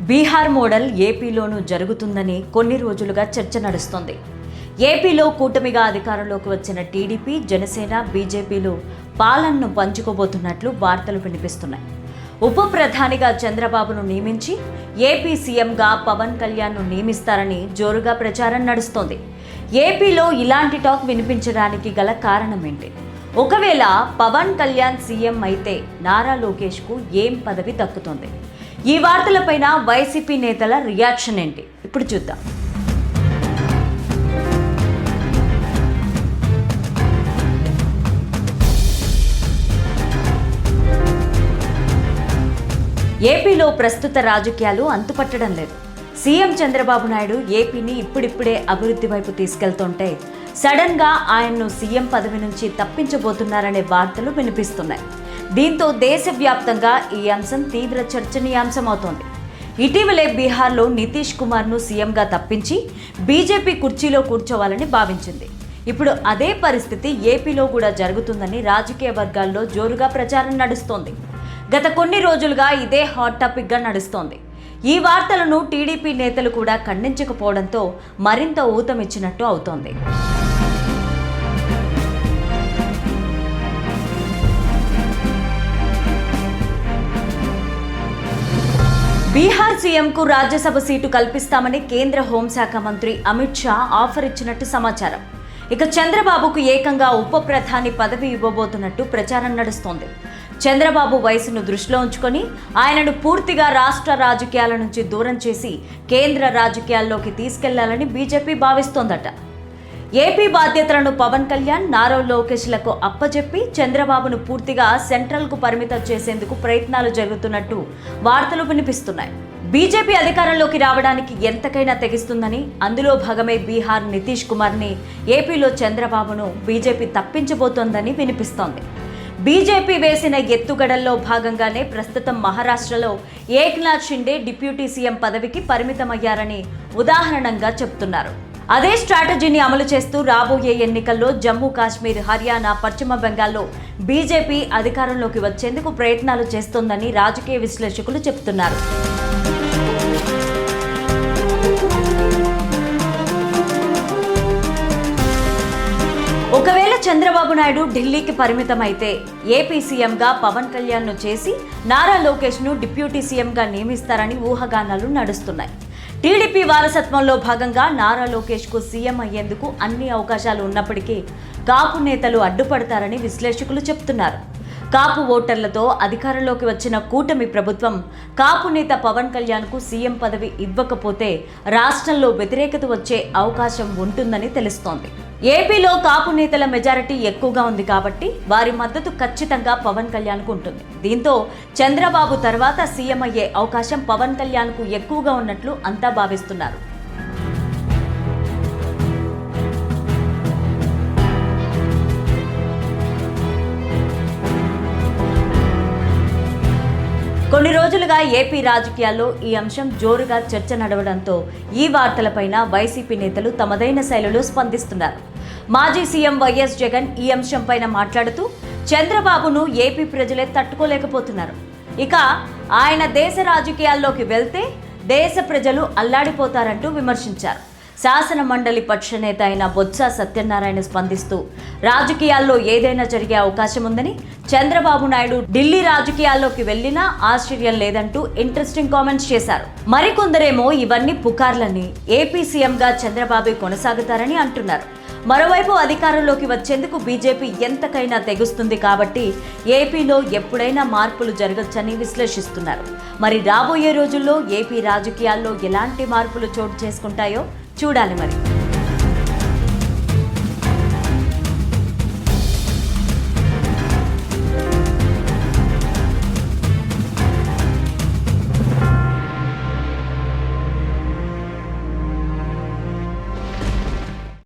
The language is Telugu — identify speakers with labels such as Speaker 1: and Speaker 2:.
Speaker 1: బీహార్ మోడల్ ఏపీలోనూ జరుగుతుందని కొన్ని రోజులుగా చర్చ నడుస్తోంది. ఏపీలో కూటమిగా అధికారంలోకి వచ్చిన టీడీపీ, జనసేన, బీజేపీలు పాలనను పంచుకోబోతున్నట్లు వార్తలు వినిపిస్తున్నాయి. ఉప ప్రధానిగా చంద్రబాబును నియమించి ఏపీ సీఎంగా పవన్ కళ్యాణ్ను నియమిస్తారని జోరుగా ప్రచారం నడుస్తోంది. ఏపీలో ఇలాంటి టాక్ వినిపించడానికి గల కారణం ఏంటి? ఒకవేళ పవన్ కళ్యాణ్ సీఎం అయితే నారా లోకేష్కు ఏం పదవి దక్కుతుంది? ఈ వార్తలపైన వైసీపీ నేతల రియాక్షన్ ఏంటి? ఇప్పుడు చూద్దాం. ఏపీలో ప్రస్తుత రాజకీయాలు అంతుపట్టడం లేదు. సీఎం చంద్రబాబు నాయుడు ఏపీని ఇప్పుడిప్పుడే అభివృద్ధి వైపు తీసుకెళ్తుంటే సడన్ గా ఆయన్ను సీఎం పదవి నుంచి తప్పించబోతున్నారనే వార్తలు వినిపిస్తున్నాయి. దీంతో దేశవ్యాప్తంగా ఈ అంశం తీవ్ర చర్చనీయాంశమవుతోంది. ఇటీవలే బీహార్లో నితీష్ కుమార్ను సీఎంగా తప్పించి బీజేపీ కుర్చీలో కూర్చోవాలని భావించింది. ఇప్పుడు అదే పరిస్థితి ఏపీలో కూడా జరుగుతుందని రాజకీయ వర్గాల్లో జోరుగా ప్రచారం నడుస్తోంది. గత కొన్ని రోజులుగా ఇదే హాట్ టాపిక్గా నడుస్తోంది. ఈ వార్తలను టీడీపీ నేతలు కూడా ఖండించకపోవడంతో మరింత ఊతమిచ్చినట్టు అవుతోంది. బీహార్ సీఎంకు రాజ్యసభ సీటు కల్పిస్తామని కేంద్ర హోంశాఖ మంత్రి అమిత్ షా ఆఫర్ ఇచ్చినట్టు సమాచారం. ఇక చంద్రబాబుకు ఏకంగా ఉప ప్రధాని పదవి ఇవ్వబోతున్నట్టు ప్రచారం నడుస్తోంది. చంద్రబాబు వయసును దృష్టిలో ఉంచుకొని ఆయనను పూర్తిగా రాష్ట్ర రాజకీయాల నుంచి దూరం చేసి కేంద్ర రాజకీయాల్లోకి తీసుకెళ్లాలని బీజేపీ భావిస్తోందట. ఏపీ బాధ్యతలను పవన్ కళ్యాణ్, నారా లోకేష్లకు అప్పచెప్పి చంద్రబాబును పూర్తిగా సెంట్రల్కు పరిమితం చేసేందుకు ప్రయత్నాలు జరుగుతున్నట్టు వార్తలు వినిపిస్తున్నాయి. బీజేపీ అధికారంలోకి రావడానికి ఎంతకైనా తెగిస్తుందని, అందులో భాగమే బీహార్ నితీష్ కుమార్ని ఏపీలో చంద్రబాబును బీజేపీ తప్పించబోతోందని వినిపిస్తోంది. బీజేపీ వేసిన ఎత్తుగడల్లో భాగంగానే ప్రస్తుతం మహారాష్ట్రలో ఏక్నాథ్ షిండే డిప్యూటీ సీఎం పదవికి పరిమితమయ్యారని ఉదాహరణంగా చెప్తున్నారు. అదే స్ట్రాటజీని అమలు చేస్తూ రాబోయే ఎన్నికల్లో జమ్మూ కాశ్మీర్, హర్యానా, పశ్చిమ బెంగాల్లో బీజేపీ అధికారంలోకి వచ్చేందుకు ప్రయత్నాలు చేస్తోందని రాజకీయ విశ్లేషకులు చెప్తున్నారు. ఒకవేళ చంద్రబాబు నాయుడు ఢిల్లీకి పరిమితమైతే ఏపీ సీఎంగా పవన్ కళ్యాణ్ను చేసి నారా లోకేష్ను డిప్యూటీ సీఎంగా నియమిస్తారని ఊహాగానాలు నడుస్తున్నాయి. టీడీపీ వారసత్వంలో భాగంగా నారా లోకేష్కు సీఎం అయ్యేందుకు అన్ని అవకాశాలు ఉన్నప్పటికీ కాపు నేతలు అడ్డుపడతారని విశ్లేషకులు చెప్తున్నారు. కాపు ఓటర్లతో అధికారంలోకి వచ్చిన కూటమి ప్రభుత్వం కాపు నేత పవన్ కళ్యాణ్కు సీఎం పదవి ఇవ్వకపోతే రాష్ట్రంలో వ్యతిరేకత వచ్చే అవకాశం ఉంటుందని తెలుస్తోంది. ఏపీలో కాపు నేతల మెజారిటీ ఎక్కువగా ఉంది కాబట్టి వారి మద్దతు ఖచ్చితంగా పవన్ కళ్యాణ్కు ఉంటుంది. దీంతో చంద్రబాబు తర్వాత సీఎం అయ్యే అవకాశం పవన్ కళ్యాణ్కు ఎక్కువగా ఉన్నట్లు అంతా భావిస్తున్నారు. కొన్ని రోజులుగా ఏపీ రాజకీయాల్లో ఈ అంశం జోరుగా చర్చ నడవడంతో ఈ వార్తలపైన వైసీపీ నేతలు తమదైన శైలిలో స్పందిస్తున్నారు. మాజీ సీఎం వైఎస్ జగన్ ఈ అంశంపైన మాట్లాడుతూ చంద్రబాబును ఏపీ ప్రజలే తట్టుకోలేకపోతున్నారు. ఇక ఆయన దేశ రాజకీయాల్లోకి వెళ్తే దేశ ప్రజలు అల్లాడిపోతారంటూ విమర్శించారు. శాసన మండలి పక్ష నేత అయిన బొత్స సత్యనారాయణ స్పందిస్తూ రాజకీయాల్లో ఏదైనా జరిగే అవకాశం ఉందని, చంద్రబాబు నాయుడు ఢిల్లీ రాజకీయాల్లోకి వెళ్లినా ఆశ్చర్యం లేదంటూ ఇంట్రెస్టింగ్ కామెంట్స్ చేశారు. మరికొందరేమో ఇవన్నీ పుకార్లని, ఏపీ సీఎంగా చంద్రబాబు కొనసాగుతారని అంటున్నారు. మరోవైపు అధికారంలోకి వచ్చేందుకు బీజేపీ ఎంతకైనా తెగుస్తుంది కాబట్టి ఏపీలో ఎప్పుడైనా మార్పులు జరగచ్చని విశ్లేషిస్తున్నారు. మరి రాబోయే రోజుల్లో ఏపీ రాజకీయాల్లో ఎలాంటి మార్పులు చోటు చేసుకుంటాయో చూడాలి మరి.